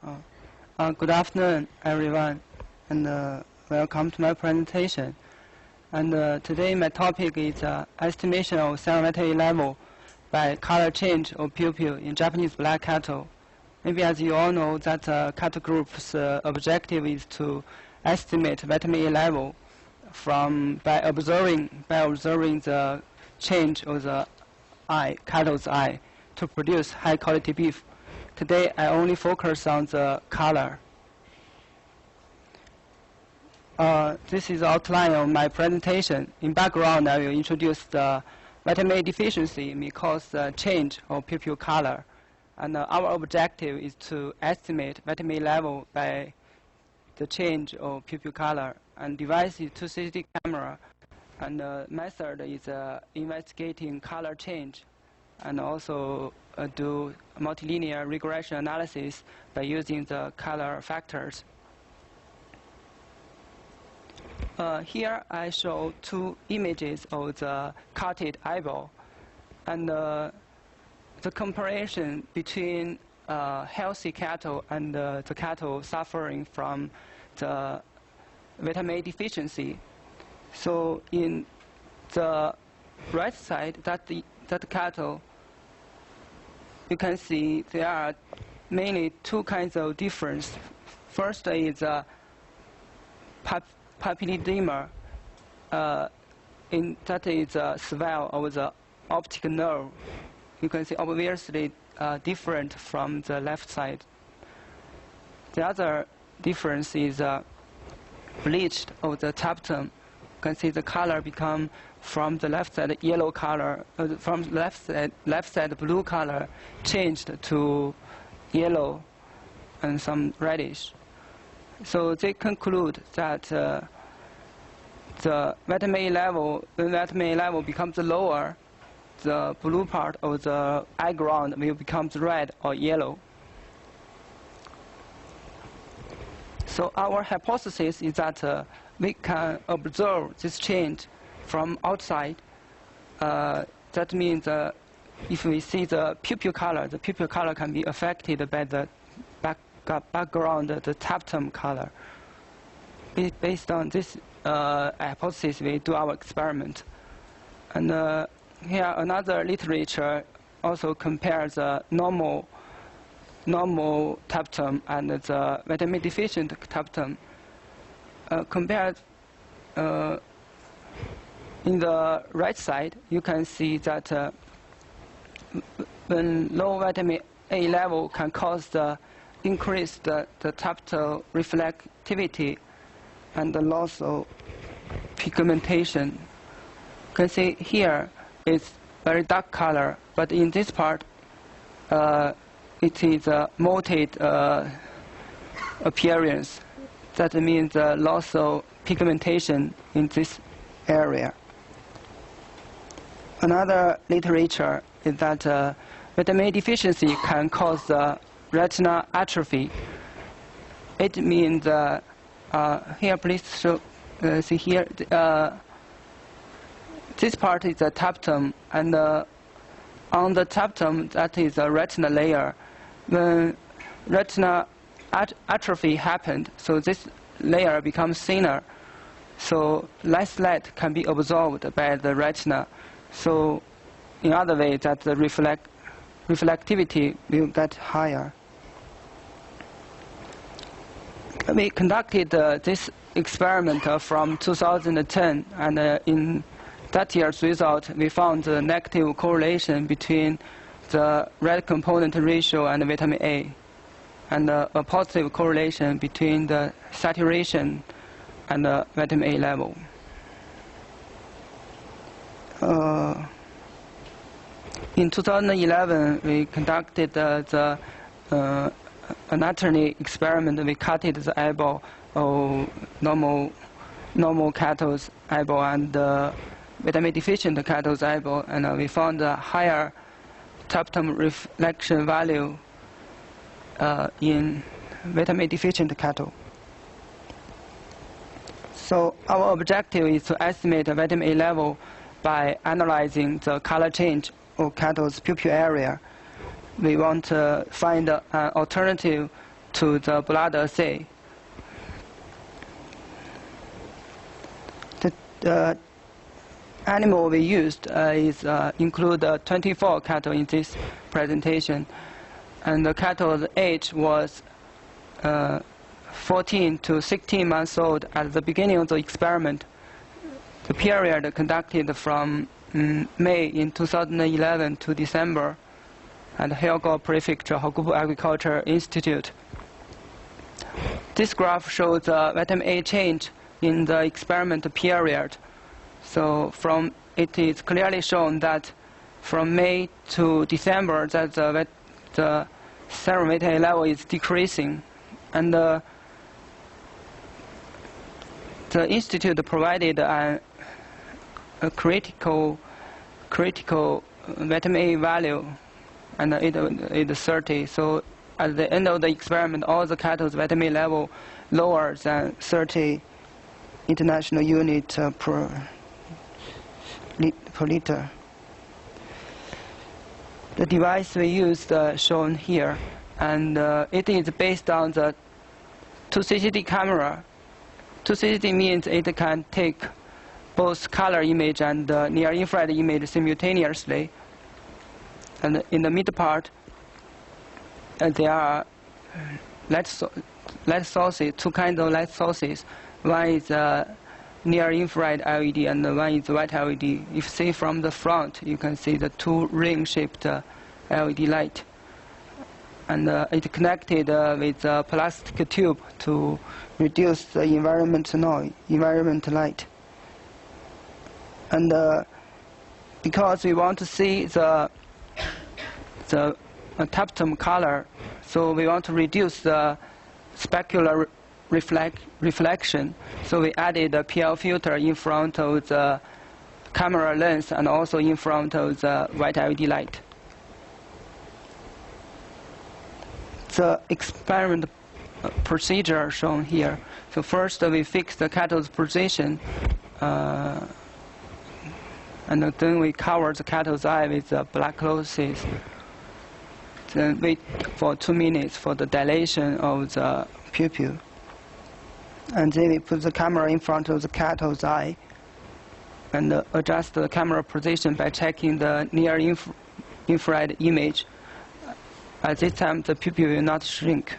Good afternoon, everyone, and welcome to my presentation. And today my topic is estimation of cell vitamin A level by color change of pupil in Japanese black cattle. Maybe as you all know that cattle group's objective is to estimate vitamin A level by observing the change of the cattle's eye to produce high quality beef. Today I only focus on the color. This is the outline of my presentation. In background, I will introduce the vitamin A deficiency may cause the change of pupil color. And our objective is to estimate vitamin A level by the change of pupil color. And device is 260 camera. And the method is investigating color change. And also do multilinear regression analysis by using the color factors. Here I show two images of the cutted eyeball, and the comparison between healthy cattle and the cattle suffering from the vitamin A deficiency. So in the right side, that cattle, you can see there are mainly two kinds of difference. First is papilledema, that is a swell of the optic nerve. You can see obviously different from the left side. The other difference is bleached of the tapetum. You can see the color become from the left side yellow color, from left side blue color changed to yellow and some reddish. So they conclude that the vitamin A level, when vitamin A level becomes lower, the blue part of the eye ground will become red or yellow. So our hypothesis is that we can observe this change from outside. That means if we see the pupil color can be affected by the background, the tapetum color. Based on this hypothesis, we do our experiment. And here another literature also compares the normal tapetum and the vitamin deficient tapetum. Compared in the right side, you can see that when low vitamin A level can cause the increase the tapetal reflectivity and the loss of pigmentation. You can see here it's very dark color, but in this part it is a mottled appearance. That means the loss of pigmentation in this area. Another literature is that vitamin A deficiency can cause retinal atrophy. It means here, please see here. This part is the tapetum, and on the tapetum that is a retina layer. When retina atrophy happened, so this layer becomes thinner, so less light can be absorbed by the retina. So in other ways, that the reflectivity will get higher. We conducted this experiment from 2010, and in that year's result, we found a negative correlation between the red component ratio and vitamin A, and a positive correlation between the saturation and the vitamin A level. In 2011, we conducted the anatomy experiment. We cutted the eyeball of normal cattle's eyeball and vitamin deficient cattle's eyeball, and we found a higher tapetum reflection value in vitamin deficient cattle. So our objective is to estimate the vitamin A level by analyzing the color change of cattle's pupil area. We want to find an alternative to the blood assay. The animal we used include 24 cattle in this presentation, and the cattle's age was 14 to 16 months old at the beginning of the experiment. The period conducted from May in 2011 to December at Hyogo Prefecture Hokubu Agriculture Institute. This graph shows the vitamin A change in the experiment period. So it is clearly shown that from May to December that the serum vitamin A level is decreasing, and the institute provided a critical vitamin A value, and it is 30. So at the end of the experiment, all the cattle's vitamin A level lower than 30 international unit per liter. The device we used shown here, and it is based on the 2CCD camera. 2CCD means it can take both color image and near-infrared image simultaneously. And in the mid part, there are light sources, two kinds of light sources. One is near-infrared LED and one is white LED. If you see from the front, you can see the two ring-shaped LED light. And it's connected with a plastic tube to reduce the environment noise, environment light. And because we want to see the tapetum color, so we want to reduce the specular reflection. So we added a PL filter in front of the camera lens and also in front of the white LED light. The experiment procedure shown here. So first we fix the cattle's position, and then we cover the cattle's eye with black cloths. Then wait for 2 minutes for the dilation of the pupil. And then we put the camera in front of the cattle's eye and adjust the camera position by checking the near-infrared image. At this time, the pupil will not shrink.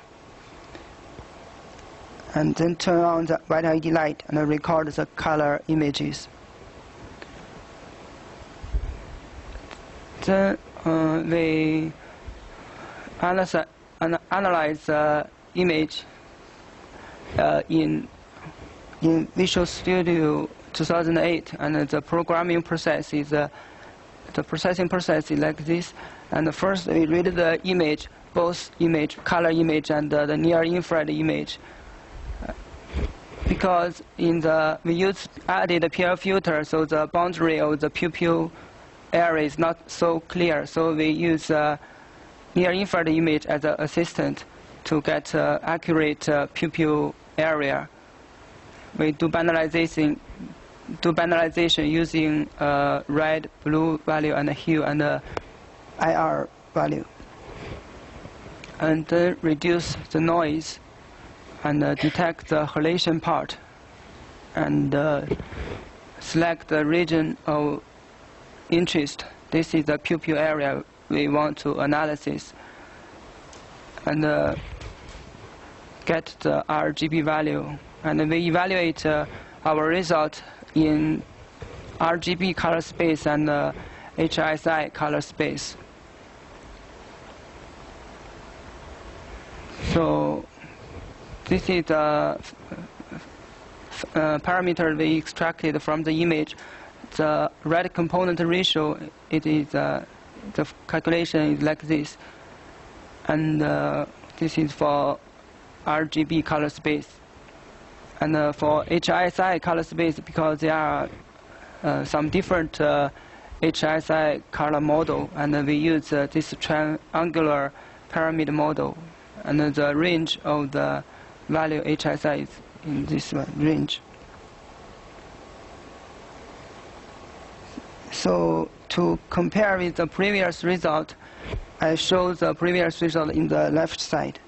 And then turn on the white LED light and record the color images. Then we analyze the image in Visual Studio 2008, and the programming process is the processing process is like this. And first we read the image, both image, color image, and the near-infrared image. Because we added a PL filter, so the boundary of the pupil area is not so clear. So we use near-infrared image as an assistant to get accurate pupil area. We do banalization using red, blue value, and hue, and IR value, and then reduce the noise and detect the halation part, and select the region of interest. This is the pupil area we want to analysis, and get the RGB value, and we evaluate our result in RGB color space and HSI color space. So this is the parameter we extracted from the image. The red component ratio, it is the calculation is like this, and this is for RGB color space. And for HSI color space, because there are some different HSI color model, and we use this triangular pyramid model, and the range of the value HSI is in this range. So to compare with the previous result, I show the previous result in the left side.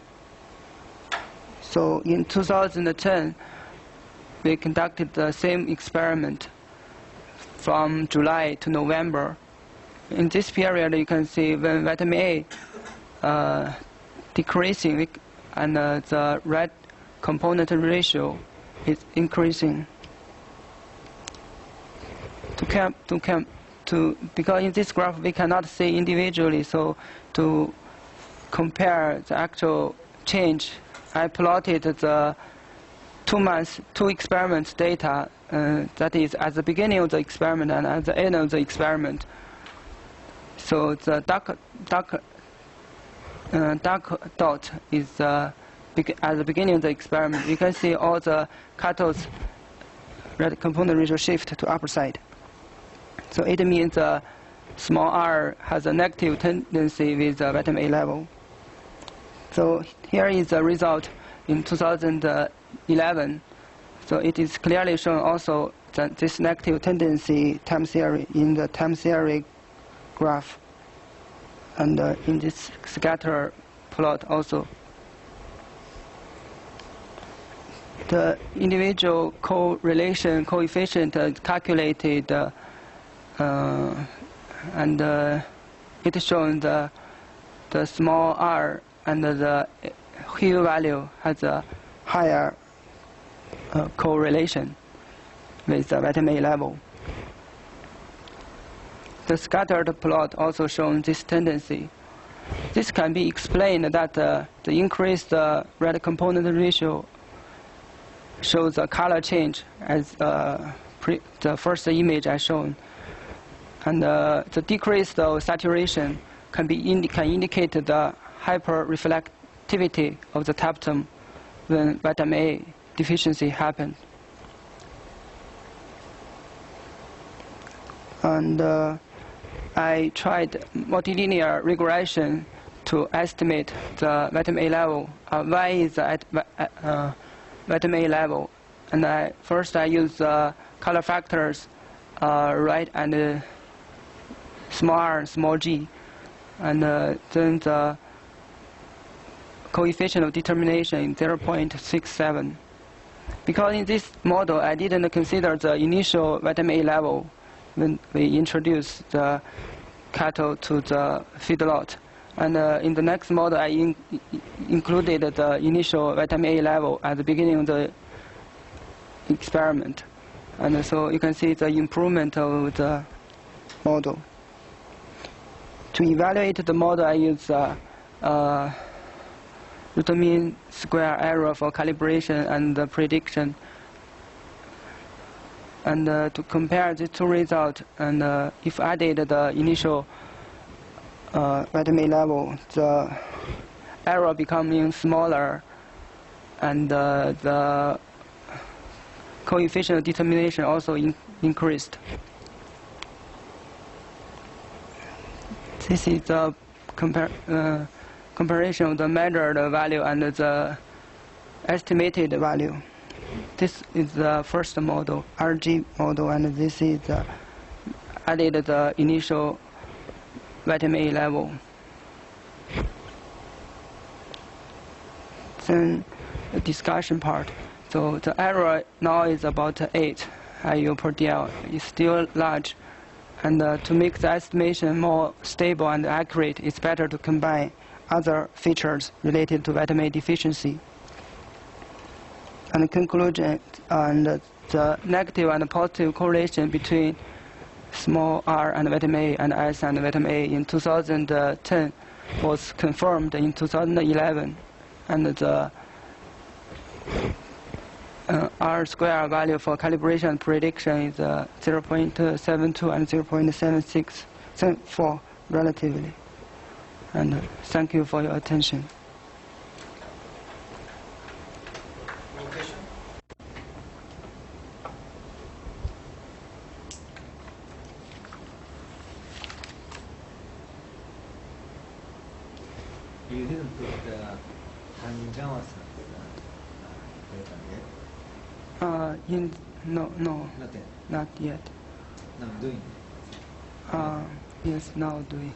So in 2010, we conducted the same experiment from July to November. In this period, you can see when vitamin A decreasing and the red component ratio is increasing. Because in this graph we cannot see individually, so to compare the actual change, I plotted the 2 months, 2 experiments data, that is at the beginning of the experiment and at the end of the experiment. So the dark dot is at the beginning of the experiment. You can see all the cathodes red component ratio shift to upper side. So it means small r has a negative tendency with the vitamin A level. So here is the result in 2011. So it is clearly shown also that this negative tendency time series in the time series graph, and in this scatter plot also. The individual correlation coefficient is calculated, and it shows the small r and the Q value has a higher correlation with the vitamin A level. The scattered plot also shows this tendency. This can be explained that the increased red component ratio shows a color change as the first image I shown, and the decreased saturation can indicate the hyperreflectivity of the tapetum when vitamin A deficiency happens. And I tried multilinear regression to estimate the vitamin A level. Y is at vitamin A level, and first I use color factors, red and small r, small g, and then the coefficient of determination is 0.67. Because in this model I didn't consider the initial vitamin A level when we introduced the cattle to the feedlot. And in the next model I included the initial vitamin A level at the beginning of the experiment. And so you can see the improvement of the model. To evaluate the model, I use root mean square error for calibration and the prediction. And to compare the two results, and if added the initial vitamin A level, the error becoming smaller, and the coefficient of determination also increased. This is the comparison of the measured value and the estimated value. This is the first model, RG model, and this is added the initial vitamin A level. Then the discussion part. So the error now is about 8 IU per DL. It's still large. And to make the estimation more stable and accurate, it's better to combine other features related to vitamin A deficiency. And the conclusion, and the negative and positive correlation between small r and vitamin A and S and vitamin A in 2010 was confirmed in 2011. And the R square value for calibration and prediction is 0.72 and 0.7674 relatively. And thank you for your attention. You didn't put Tangawa yet? No, Not yet. not yet. No, I'm doing it. Yes, now doing.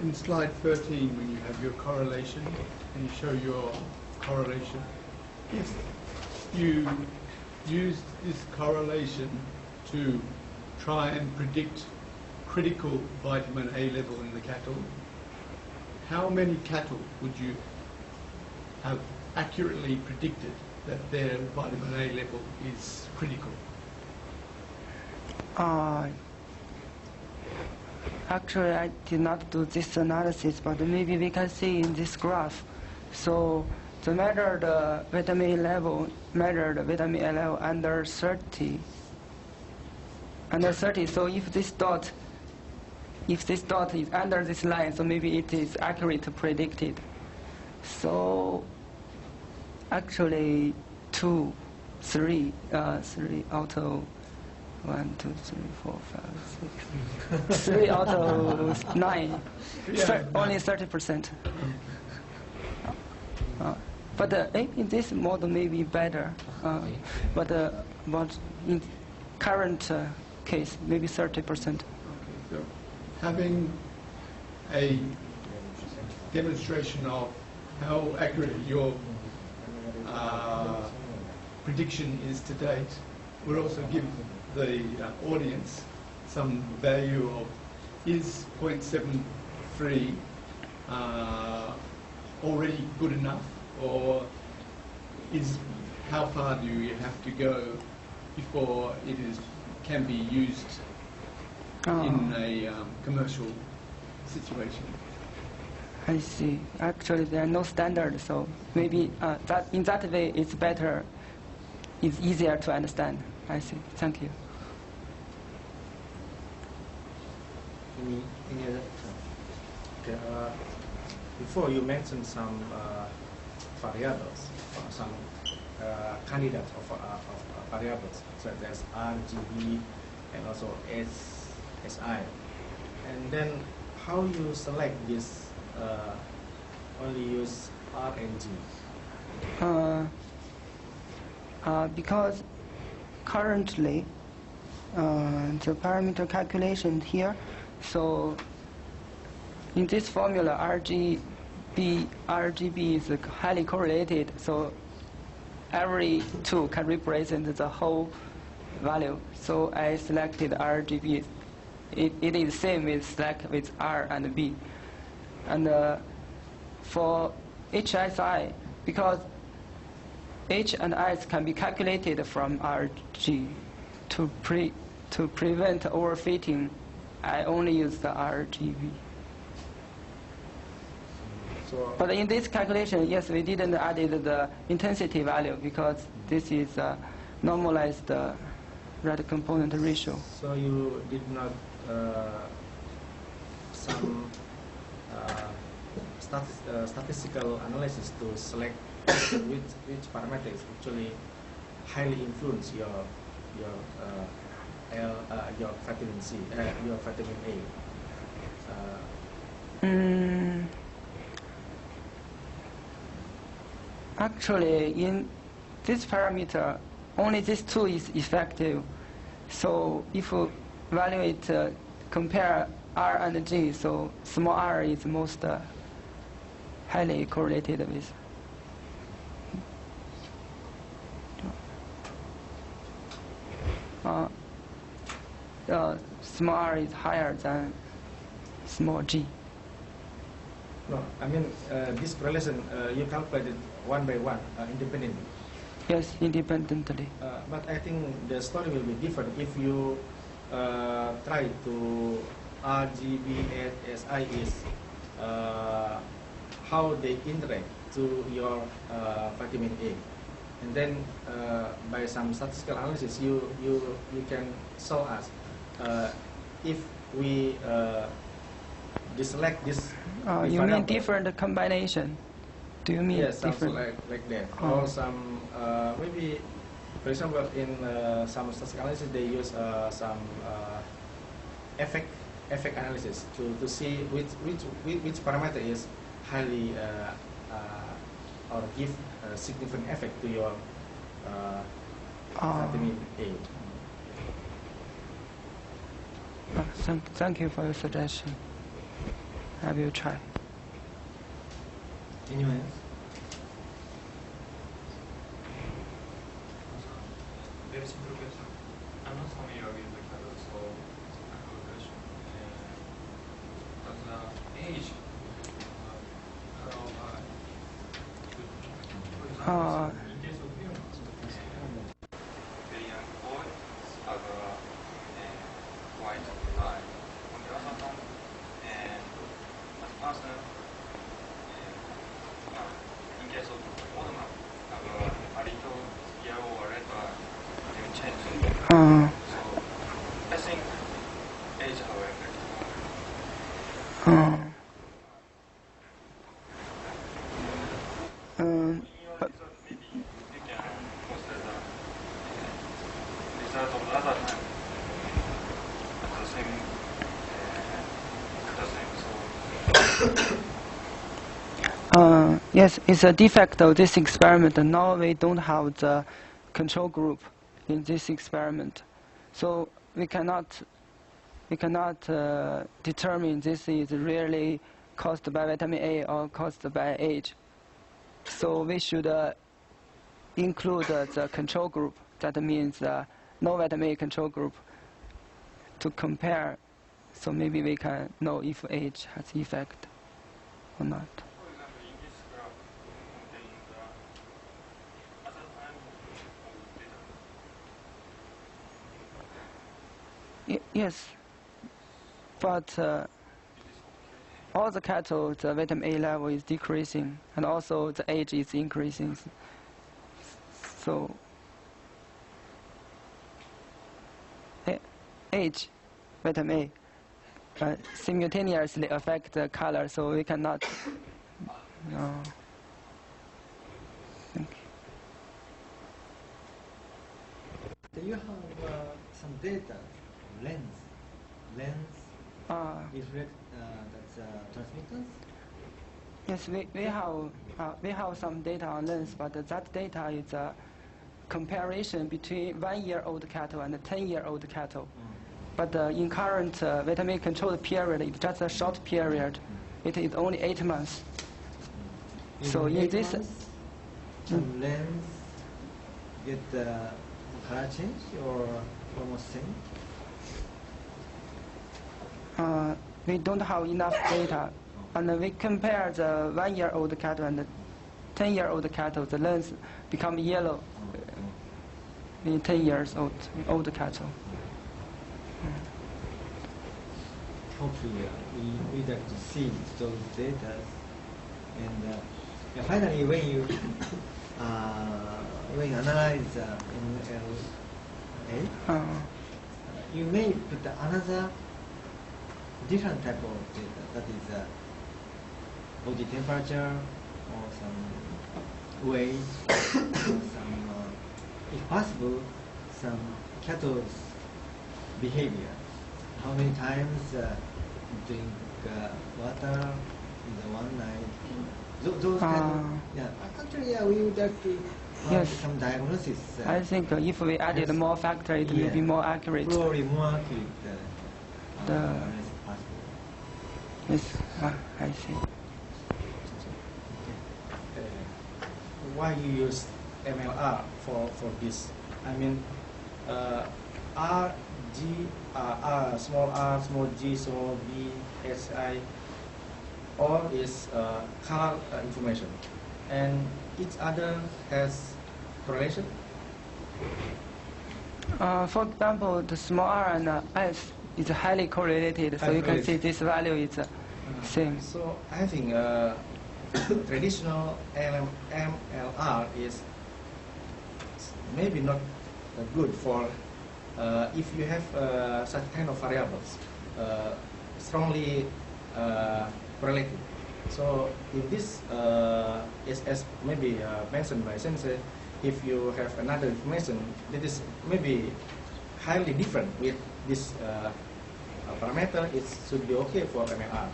In slide 13, when you have your correlation and you show your correlation, if you used this correlation to try and predict critical vitamin A level in the cattle, how many cattle would you have accurately predicted that their vitamin A level is critical? Actually, I did not do this analysis, but maybe we can see in this graph. So to measure the vitamin A level, under 30. Under 30. So if this dot is under this line, so maybe it is accurate predicted. So actually 3 out of 1, 2, 3, 4, 5, 6. 3 out of 9. Only 30%. But in this model may be better. But in current case, maybe 30%. Okay, so having a demonstration of how accurate your prediction is to date would also give the audience some value of, is 0.73 already good enough, or how far do you have to go before it can be used in a commercial situation? I see. Actually, there are no standards, so maybe that in that way it's better. It's easier to understand. I see. Thank you. Any other? Okay. Before you mentioned some variables, or some candidates of variables such as RGB and also SI, and then how you select this? Only use R and G? Because currently the parameter calculation here, so in this formula RGB is highly correlated, so every 2 can represent the whole value. So I selected RGB. It is same with R and B. And for HSI, because H and S can be calculated from RG, to prevent overfitting, I only use the RGB. So but in this calculation, yes, we didn't add the intensity value because this is normalized red component ratio. So you did not some statistical analysis to select which parameters actually highly influence your vitamin C, your vitamin A. Actually, in this parameter, only this 2 is effective. So if you evaluate, compare R and G, so small r is most highly correlated with. Small r is higher than small g. No, I mean this correlation you calculated one by one independently. Yes, independently. But I think the story will be different if you try to RGB and SI is how they interact to your vitamin A, and then by some statistical analysis you can show us if we deselect this. You mean different combination? Do you mean yes, different? Yes, like that. Or some maybe, for example, in some statistical analysis they use some effect analysis to see which parameter is highly or give a significant effect to your vitamin A. Thank you for your suggestion. I will try. Anyone else? Very simple question. I'm not familiar with the cattle, so I have a question. But the age how in case of humans, very young boys have a white eye. On the other hand, as a person, in case of old man, have a little yellow or red eye. Change. So I think age have effect. In your result, maybe you can consider the result of the other time at the same. Yes, it's a defect of this experiment. Now we don't have the control group in this experiment, so we cannot determine this is really caused by vitamin A or caused by age. So we should include the control group. That means no vitamin A control group to compare. So maybe we can know if age has effect or not. For example, in this graph containing the other time of data. Yes, but all the cattle, the vitamin A level is decreasing, and also the age is increasing. So age, vitamin A, simultaneously affect the color, so we cannot. No. Thank you. Do you have some data? Lens reflect that's transmittance? Yes, we have some data on lens, but that data is a comparison between 1-year-old cattle and 10-year-old cattle. But in current vitamin controlled period, it's just a short period. It is only 8 months. So in this, some lens get color change or almost same? we don't have enough data. And we compare the 1-year-old cattle and the 10-year-old cattle, the lens become yellow in 10 years old cattle. Hopefully, we'd like to see those data. And finally, when you analyze MLA, you may put another different type of data, that is body temperature or some weight, or some, if possible, some cattle's behavior. How many times drink water in the one night? Those kind of, yeah. Actually, we would like to have some diagnosis. I think if we added more factors, it will be more accurate. Probably more accurate analysis possible. Yes, I see. Why you use MLR for this? I mean, R, G, R, small g, small b, S, I, all is color information, and each other has correlation. For example, the small r and s is highly correlated, so you can see this value is same. So I think traditional MLR is maybe not good for if you have such kind of variables strongly correlated. So in this, as maybe mentioned by Sensei, if you have another information that is maybe highly different with this parameter, it should be okay for MLR.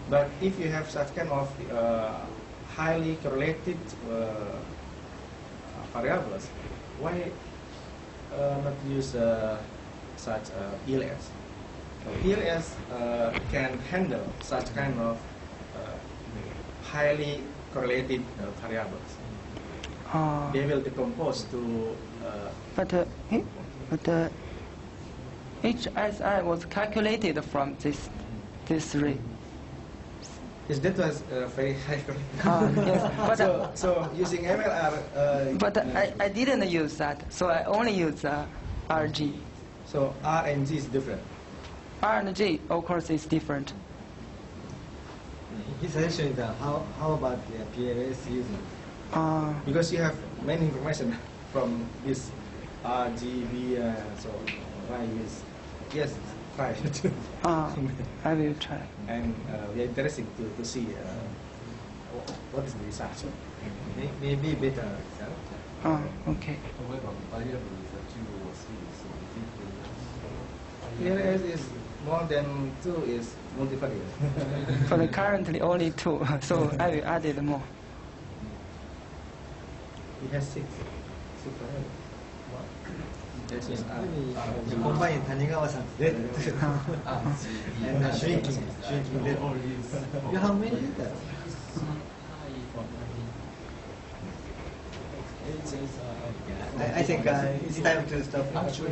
But if you have such kind of highly correlated variables, why not use such ELS? ELS can handle such kind of highly correlated variables. They will decompose to. But HSI was calculated from this three. Yes, that was very high. Yes, but So using MLR. but I didn't use that, so I only use RG. So R and G is different. R and G, of course, is different. His suggestion is how about the PLS using? Because you have many information from this R, G, B, so why use? Yes, try it. I will try. And we are interested to see what is the result. Maybe better result. Okay. PLS is more than 2 is multivariate. But currently only 2, so I will add it more. It has 6 variables. This is You combine Tanigawa-san's data and shrinking data. You have many data. I think it's time to stop talking.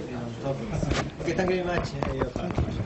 Okay, thank you very much. Your contribution.